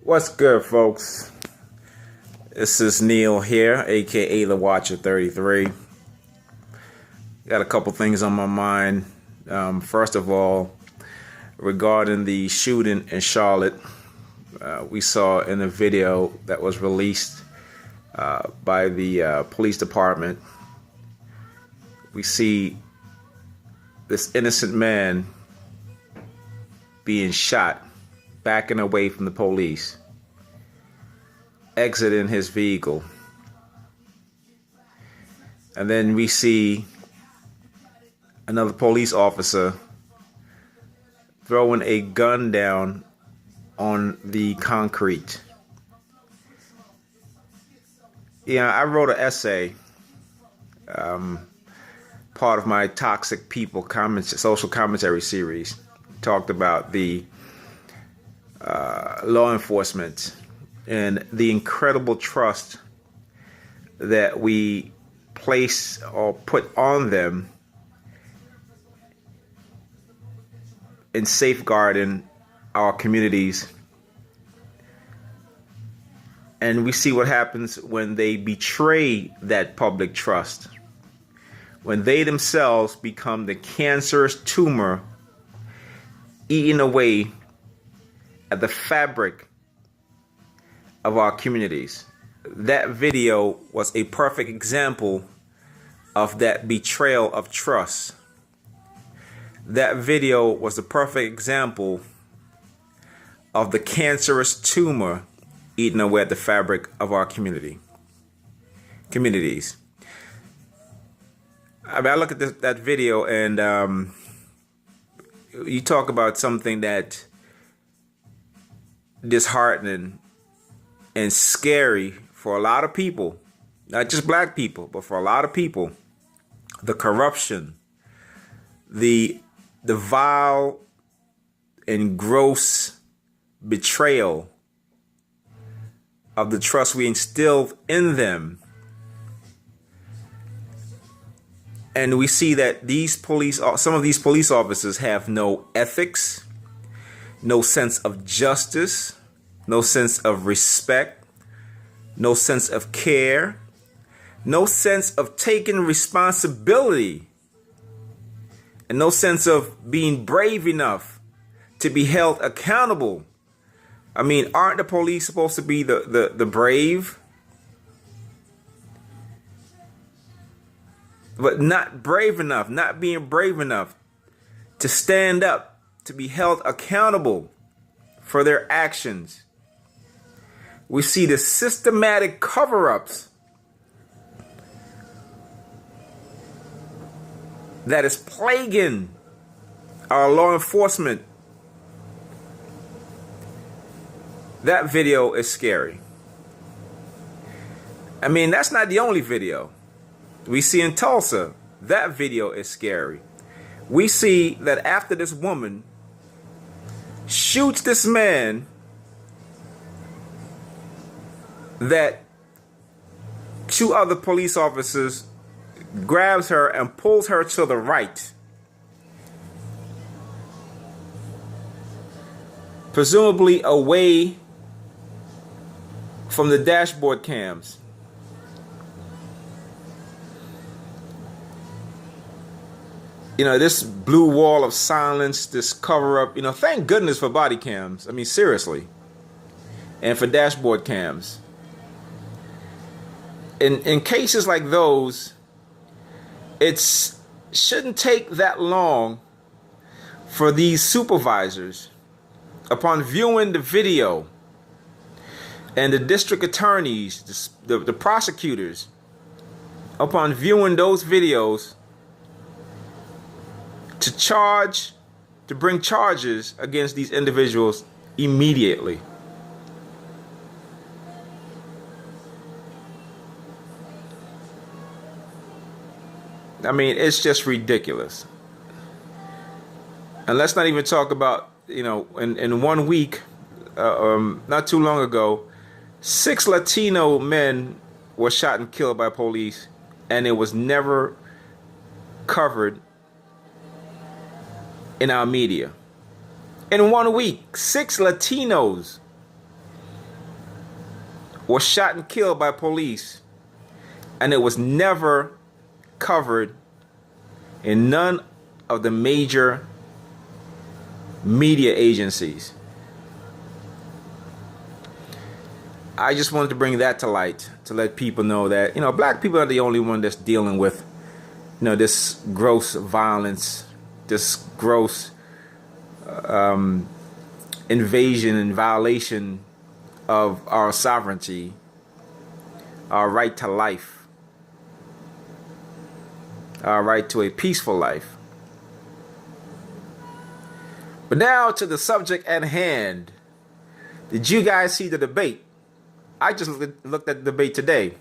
What's good, folks? This is Neil here, aka The Watcher 33. Got a couple things on my mind. First of all, regarding the shooting in Charlotte, we saw in a video that was released by the police department, we see this innocent man being shot, backing away from the police, exiting his vehicle. And then we see another police officer throwing a gun down on the concrete. I wrote an essay, part of my Toxic People social commentary series. Talked about the law enforcement and the incredible trust that we place or put on them in safeguarding our communities. And we see what happens when they betray that public trust, when they themselves become the cancerous tumor eating away at the fabric of our communities. That video was a perfect example of that betrayal of trust. That video was a perfect example of the cancerous tumor eating away at the fabric of our communities. I look at that video and you talk about something that disheartening and scary for a lot of people, not just black people, but for a lot of people. The corruption, the vile and gross betrayal of the trust we instilled in them. And we see that some of these police officers have no ethics, no sense of justice, no sense of respect, no sense of care, no sense of taking responsibility, and no sense of being brave enough to be held accountable. I mean, aren't the police supposed to be the brave? But not brave enough, not being brave enough to stand up, to be held accountable for their actions. We see the systematic cover-ups that is plaguing our law enforcement. That video is scary. I mean, that's not the only video. We see in Tulsa, that video is scary. We see that after this woman shoots this man, that two other police officers grabs her and pulls her to the right, presumably away from the dashboard cams. This blue wall of silence, this cover-up, thank goodness for body cams. I mean, seriously. And for dashboard cams. In cases like those, it shouldn't take that long for these supervisors, upon viewing the video, and the district attorneys, the prosecutors, upon viewing those videos, to bring charges against these individuals immediately. I mean, it's just ridiculous. And let's not even talk about, in 1 week, not too long ago, 6 Latino men were shot and killed by police, and it was never covered in our media. In 1 week, 6 Latinos was shot and killed by police, and it was never covered in none of the major media agencies. I just wanted to bring that to light to let people know that, black people are the only one that's dealing with, this gross violence, this gross invasion and violation of our sovereignty, our right to life, our right to a peaceful life. But now to the subject at hand. Did you guys see the debate? I just looked at the debate today.